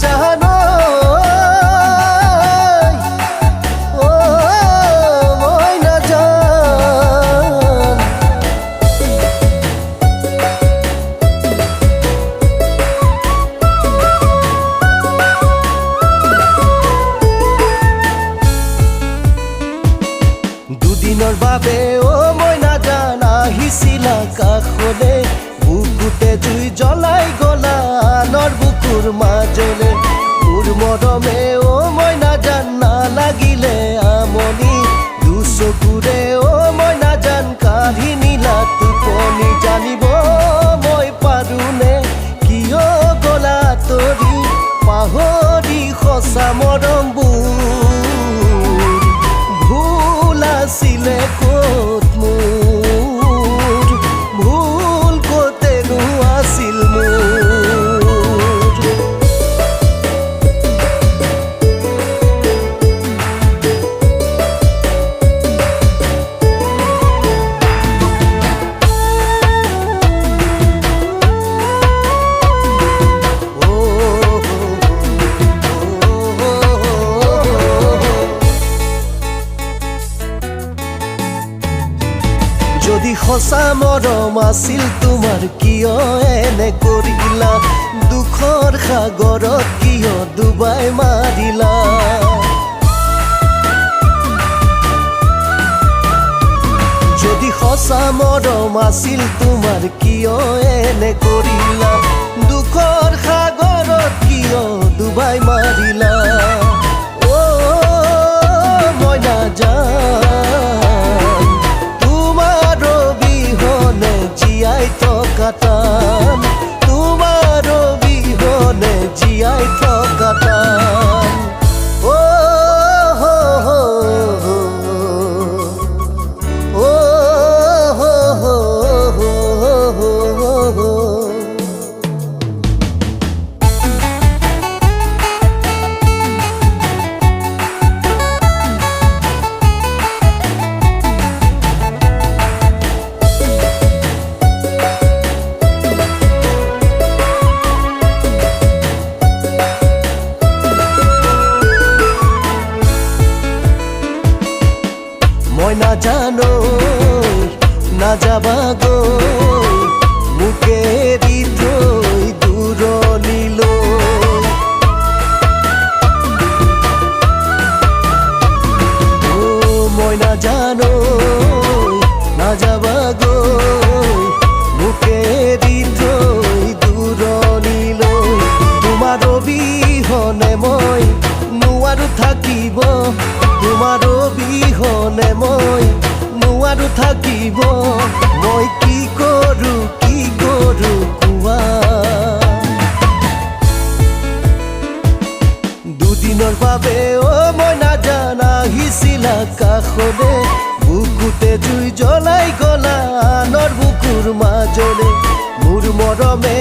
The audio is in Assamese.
জানো ও ময়না জান দুদিনৰ বাবে ও ময়না জান আহিছিলা কাষলে বুকুতে জুই জ্বলাই গলা আনৰ বুকুৰ মাজলে মোৰ মৰমে ও ময়না জান নালাগিলে আমনি দুচকুৰে ও ময়না জান কাঢ়ি নিলা টোপনি জানিব মই পাৰোনে কিয় গলা তৰি পাহৰি সঁচা মৰমবোৰ ভুল আছিলে ক'ত মোৰ ভুল ক'তেনো আছিল মোৰ যদি সঁচা মৰম আছিল তোমাৰ কিয় এনে কৰিলা দুখৰ সাগৰত কিয় ডুবাই মাৰিলা যদি সঁচা মৰম আছিল তোমাৰ কিয় এনে কৰিলা দুখৰ সাগৰত কিয় ডুবাই মাৰিলা ও ময়না জান জীয়াই থকা টান তোমাৰ বিহনে জীয়াই থকা টান ও হো হো ও হো হো হো মই নাজানো নাযাবাগৈ মোকে এৰি থৈ দূৰণিলৈ মই নাজানো নাযাবাগৈ মোকে এৰি থৈ দূৰণিলৈ তোমাৰ অবিহনে মই নোৱাৰো থাকিব তোমাৰ অবিহনে মই নোৱাৰো থাকিব মই কি কৰো কোৱা দুদিনৰ বাবে ও ময়না জান আহিছিলা কাষলে বুকুতে জুই জ্বলাই গলা আনৰ বুকুৰ মাজলে মোৰ মৰমে